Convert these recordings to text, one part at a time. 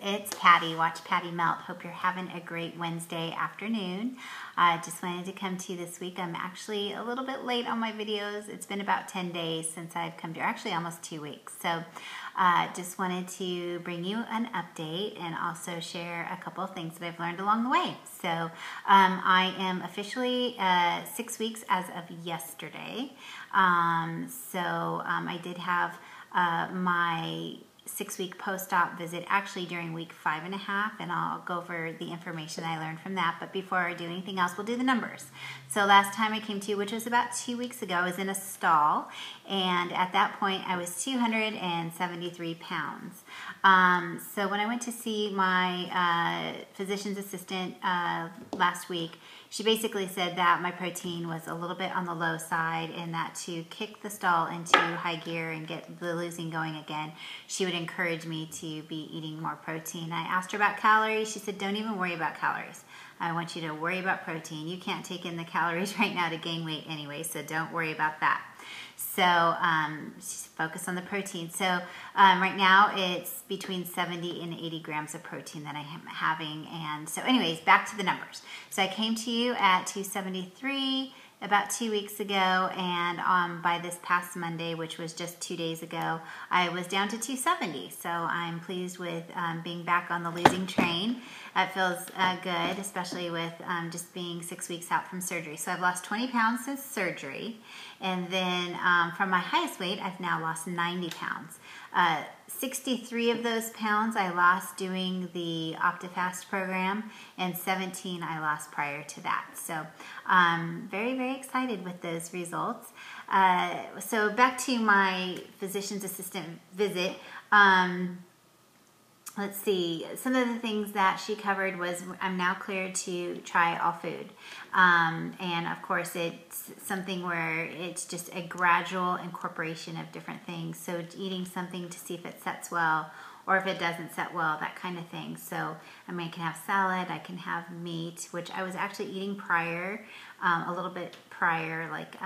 it's Patty. Watch Patty Melt. Hope you're having a great Wednesday afternoon. Just wanted to come to you this week. I'm actually a little bit late on my videos. It's been about 10 days since I've come to, actually almost 2 weeks. So just wanted to bring you an update and also share a couple of things that I've learned along the way. So I am officially 6 weeks as of yesterday. I did have my 6-week post-op visit actually during week 5.5, and I'll go over the information I learned from that. But before I do anything else, we'll do the numbers. So last time I came to you, which was about 2 weeks ago, I was in a stall, and at that point I was 273 pounds. So when I went to see my physician's assistant last week, she basically said that my protein was a little bit on the low side, and that to kick the stall into high gear and get the losing going again, she would encourage me to be eating more protein. I asked her about calories. She said, don't even worry about calories. I want you to worry about protein. You can't take in the calories right now to gain weight anyway, so don't worry about that. So she's focused on the protein. So right now it's between 70 and 80 grams of protein that I am having. And so anyways, back to the numbers. So I came to you at 273 about 2 weeks ago, and by this past Monday, which was just 2 days ago, I was down to 270. So I'm pleased with being back on the losing train. It feels good, especially with just being 6 weeks out from surgery. So I've lost 20 pounds since surgery, and then from my highest weight, I've now lost 90 pounds. 63 of those pounds I lost doing the OptiFast program, and 17 I lost prior to that. So very, very excited with those results. So back to my physician's assistant visit. Let's see, some of the things that she covered was I'm now cleared to try all food. And of course it's something where it's just a gradual incorporation of different things. So eating something to see if it sets well, or if it doesn't set well, that kind of thing. So I mean, I can have salad, I can have meat, which I was actually eating prior, a little bit prior, like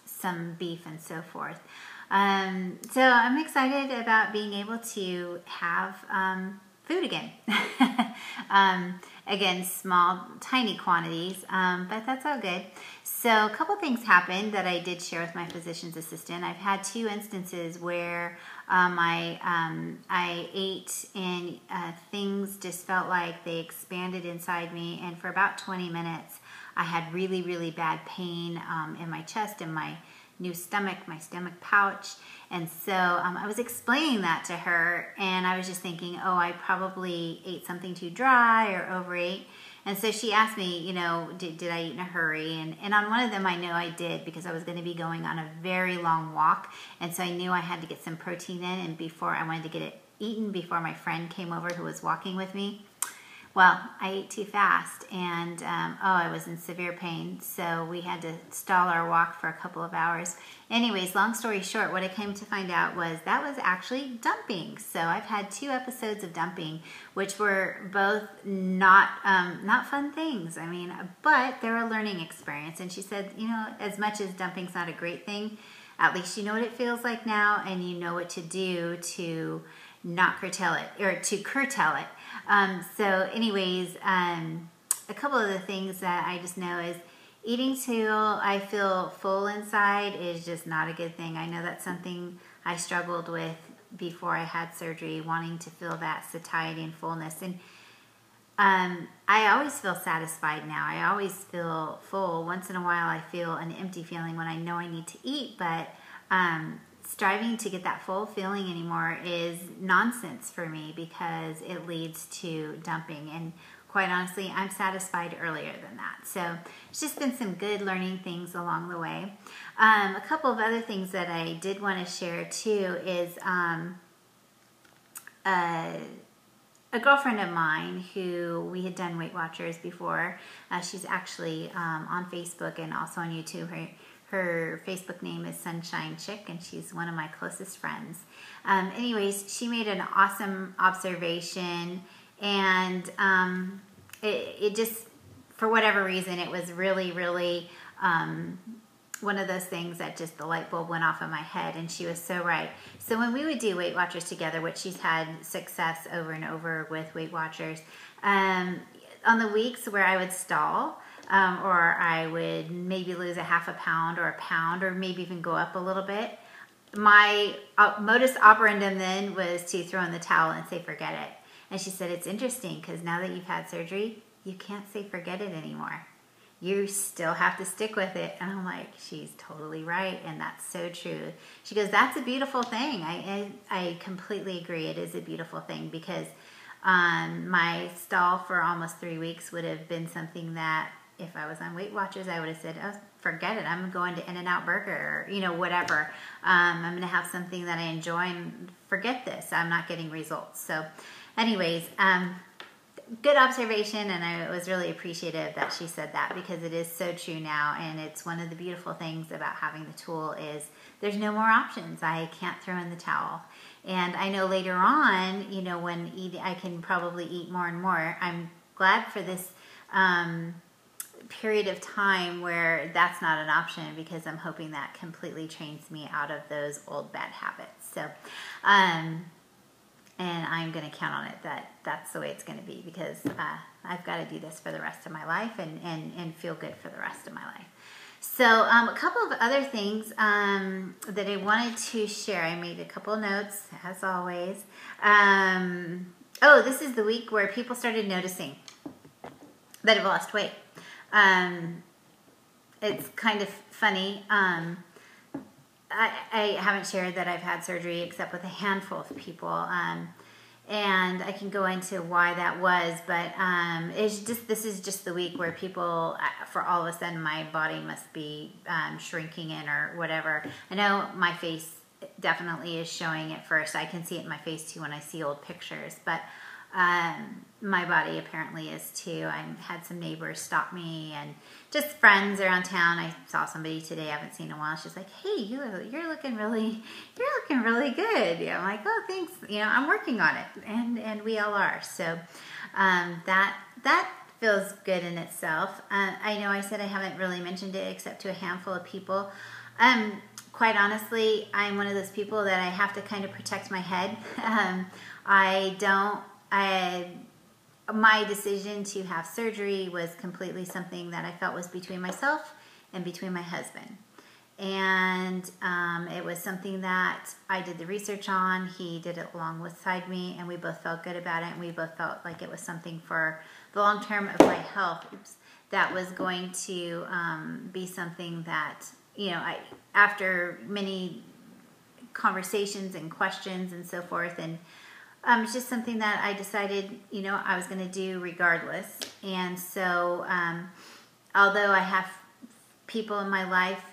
some beef and so forth. So I'm excited about being able to have food again. Again, small, tiny quantities, but that's all good. So a couple things happened that I did share with my physician's assistant. I've had 2 instances where I ate and things just felt like they expanded inside me, and for about 20 minutes I had really, really bad pain in my chest and my new stomach, my stomach pouch. And so I was explaining that to her, and I was just thinking, oh, I probably ate something too dry or overate. And so she asked me, you know, did I eat in a hurry? And on one of them I know I did, because I was going to be going on a very long walk, and so I knew I had to get some protein in, and before I wanted to get it eaten before my friend came over who was walking with me. Well, I ate too fast, and I was in severe pain, so we had to stall our walk for a couple of hours. Anyways, long story short, what I came to find out was that was actually dumping. So I've had 2 episodes of dumping, which were both not fun things. I mean, but they're a learning experience. And she said, you know, as much as dumping's not a great thing, at least you know what it feels like now, and you know what to do to not curtail it, or to curtail it. So anyways, a couple of the things that I just know is eating till I feel full inside is just not a good thing. I know that's something I struggled with before I had surgery, wanting to feel that satiety and fullness. And I always feel satisfied now. I always feel full. Once in a while I feel an empty feeling when I know I need to eat, but striving to get that full feeling anymore is nonsense for me, because it leads to dumping. And quite honestly, I'm satisfied earlier than that. So it's just been some good learning things along the way. A couple of other things that I did want to share too is a girlfriend of mine who we had done Weight Watchers before. She's actually on Facebook and also on YouTube. Her Facebook name is Sunshine Chick, and she's one of my closest friends. Anyways, she made an awesome observation, and it just, for whatever reason, it was really, really one of those things that just the light bulb went off in my head, and she was so right. So when we would do Weight Watchers together, which she's had success over and over with Weight Watchers, on the weeks where I would stall, or I would maybe lose a half a pound or a pound, or maybe even go up a little bit, my modus operandum then was to throw in the towel and say, forget it. And she said, it's interesting because now that you've had surgery, you can't say forget it anymore. You still have to stick with it. And I'm like, she's totally right. And that's so true. She goes, that's a beautiful thing. I completely agree. It is a beautiful thing because my stall for almost 3 weeks would have been something that if I was on Weight Watchers, I would have said, oh, forget it. I'm going to In-N-Out Burger or, whatever. I'm going to have something that I enjoy and forget this. I'm not getting results. So anyways, good observation, and I was really appreciative that she said that because it is so true now, and it's one of the beautiful things about having the tool is there's no more options. I can't throw in the towel. And I know later on, when I can probably eat more and more, I'm glad for this period of time where that's not an option because I'm hoping that completely trains me out of those old bad habits. So, and I'm going to count on it that that's the way it's going to be because I've got to do this for the rest of my life and feel good for the rest of my life. So a couple of other things that I wanted to share. I made a couple of notes, as always. This is the week where people started noticing that I've lost weight. It's kind of funny. I haven't shared that I've had surgery except with a handful of people. And I can go into why that was, but this is just the week where people, for all of a sudden, my body must be shrinking in or whatever. I know my face definitely is showing it first. I can see it in my face too when I see old pictures, but my body apparently is too. I had some neighbors stop me and just friends around town. I saw somebody today I haven't seen in a while. She's like, "Hey, you're looking really good." I'm like, "Oh, thanks. I'm working on it," and we all are. So that feels good in itself. I know I said I haven't really mentioned it except to a handful of people. Quite honestly, I'm one of those people that I have to kind of protect my head. My decision to have surgery was completely something that I felt was between myself and between my husband. And it was something that I did the research on. He did it alongside me, and we both felt good about it, and we both felt like it was something for the long term of my health that was going to be something that, after many conversations and questions and so forth, and it's just something that I decided, I was going to do regardless. And so, although I have people in my life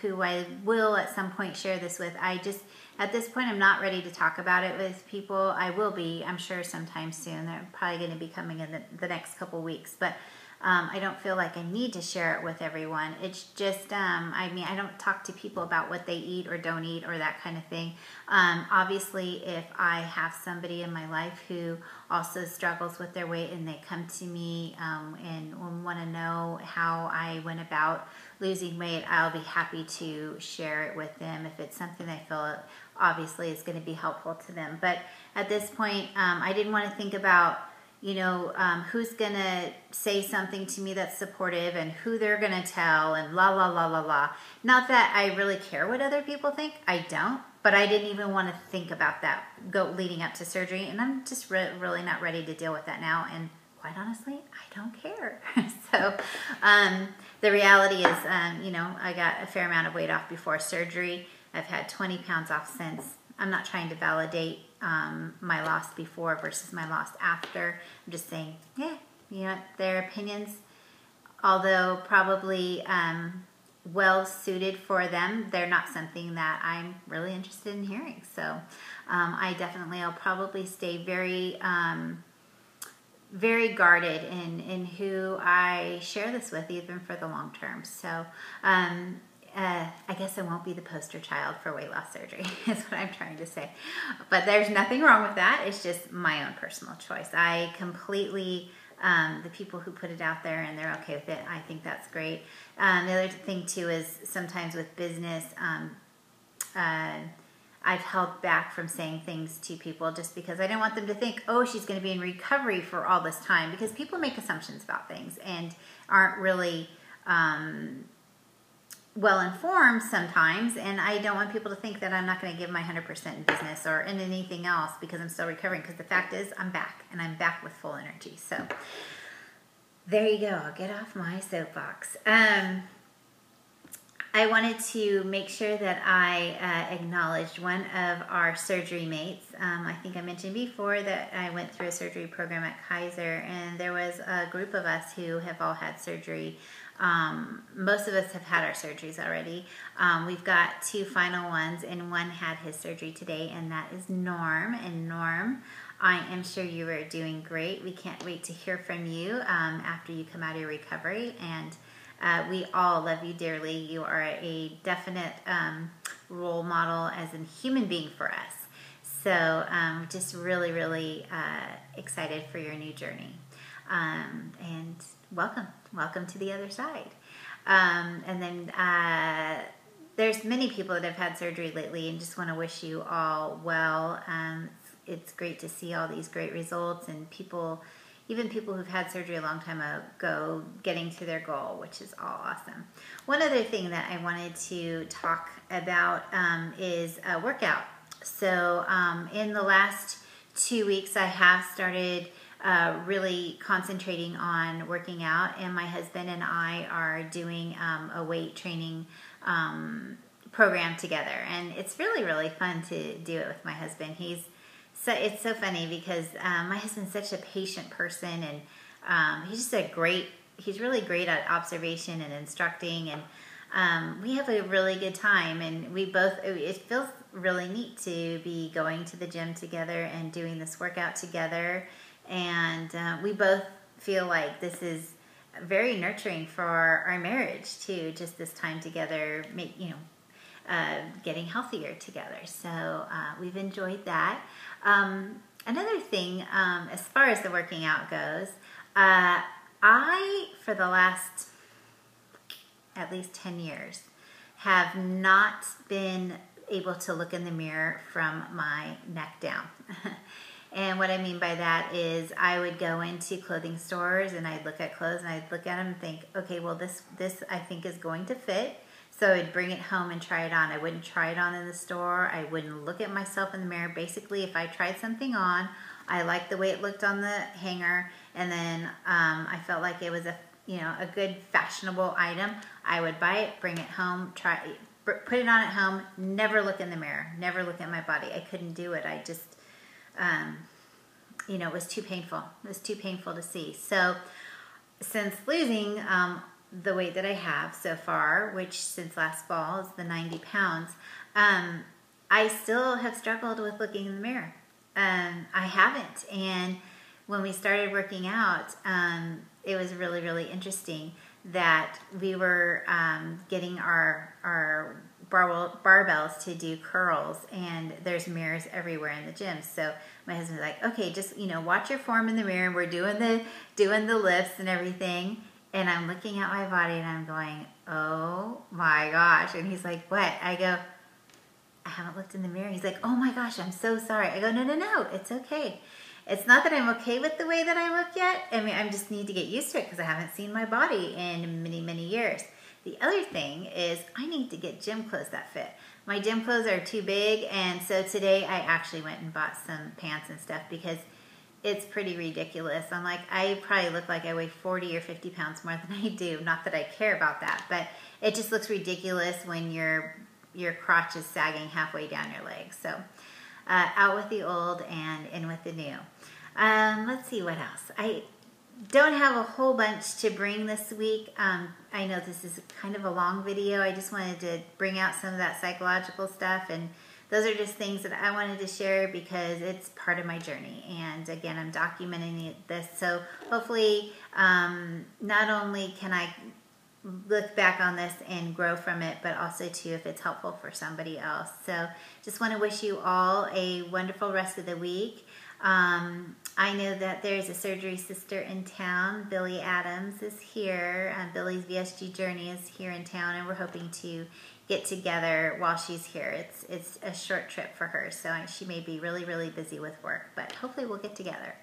who I will at some point share this with, at this point, I'm not ready to talk about it with people. I will be, I'm sure, sometime soon. They're probably going to be coming in the next couple weeks. But I don't feel like I need to share it with everyone. It's just, I don't talk to people about what they eat or don't eat or that kind of thing. Obviously, if I have somebody in my life who also struggles with their weight and they come to me and want to know how I went about losing weight, I'll be happy to share it with them if it's something I feel obviously is going to be helpful to them. But at this point, I didn't want to think about who's going to say something to me that's supportive and who they're going to tell and la, la, la, la, la. Not that I really care what other people think. I don't. But I didn't even want to think about that leading up to surgery. And I'm just really not ready to deal with that now. And quite honestly, I don't care. So the reality is, I got a fair amount of weight off before surgery. I've had 20 pounds off since. I'm not trying to validate my loss before versus my loss after. I'm just saying, their opinions, although probably well suited for them, they're not something that I'm really interested in hearing. So I'll probably stay very, very guarded in who I share this with, even for the long term. So I guess I won't be the poster child for weight loss surgery is what I'm trying to say. But there's nothing wrong with that. It's just my own personal choice. I completely the people who put it out there and they're okay with it, I think that's great. The other thing too is sometimes with business, I've held back from saying things to people just because I didn't want them to think, oh, she's going to be in recovery for all this time, because people make assumptions about things and aren't really well informed sometimes, and I don't want people to think that I'm not going to give my 100% in business or in anything else because I'm still recovering, because the fact is I'm back, and I'm back with full energy. So there you go. I'll get off my soapbox. I wanted to make sure that I acknowledged one of our surgery mates. I think I mentioned before that I went through a surgery program at Kaiser, and there was a group of us who have all had surgery. Most of us have had our surgeries already. We've got 2 final ones, and one had his surgery today, and that is Norm. And Norm, I am sure you are doing great. We can't wait to hear from you after you come out of your recovery, and we all love you dearly. You are a definite role model as a human being for us. So just really, really excited for your new journey. And welcome to the other side. And then there's many people that have had surgery lately, and just want to wish you all well. It's great to see all these great results, and even people who've had surgery a long time ago getting to their goal, which is all awesome. One other thing that I wanted to talk about is a workout. So in the last 2 weeks, I have started really concentrating on working out, and my husband and I are doing a weight training program together, and it's really, really fun to do it with my husband. It's so funny because my husband's such a patient person, and he's really great at observation and instructing, and we have a really good time, and it feels really neat to be going to the gym together and doing this workout together, and we both feel like this is very nurturing for our marriage too, just this time together, getting healthier together. So we've enjoyed that. Another thing, as far as the working out goes, I, for the last at least 10 years, have not been able to look in the mirror from my neck down. And what I mean by that is I would go into clothing stores and I'd look at clothes and I'd look at them and think, okay, well this I think is going to fit. So I'd bring it home and try it on. I wouldn't try it on in the store. I wouldn't look at myself in the mirror. Basically, if I tried something on, I liked the way it looked on the hanger, and then I felt like it was a good fashionable item, I would buy it, bring it home, put it on at home, never look in the mirror, never look at my body. I couldn't do it. I just, it was too painful. It was too painful to see. So since losing the weight that I have so far, which since last fall is the 90 pounds, I still have struggled with looking in the mirror. I haven't. And when we started working out, it was really, really interesting that we were getting our barbells to do curls, and there's mirrors everywhere in the gym. So my husband's like, okay, just watch your form in the mirror. We're doing the lifts and everything, and I'm looking at my body and I'm going, oh my gosh. And he's like, what? I go, I haven't looked in the mirror. He's like, oh my gosh, I'm so sorry. I go, no, it's okay. It's not that I'm okay with the way that I look yet. I mean, I just need to get used to it because I haven't seen my body in many, many years. The other thing is I need to get gym clothes that fit. My gym clothes are too big, and so today I actually went and bought some pants and stuff because it's pretty ridiculous. I'm like, I probably look like I weigh 40 or 50 pounds more than I do. Not that I care about that, but it just looks ridiculous when your crotch is sagging halfway down your leg. So out with the old and in with the new. Let's see what else. I don't have a whole bunch to bring this week. I know this is kind of a long video. I just wanted to bring out some of that psychological stuff, and those are just things that I wanted to share because it's part of my journey. And again, I'm documenting this, so hopefully not only can I look back on this and grow from it, but also too if it's helpful for somebody else. So just want to wish you all a wonderful rest of the week. I know that there's a surgery sister in town. Billy Adams is here. Billy's VSG Journey is here in town, and we're hoping to get together while she's here. It's a short trip for her, so she may be really, really busy with work, but hopefully we'll get together.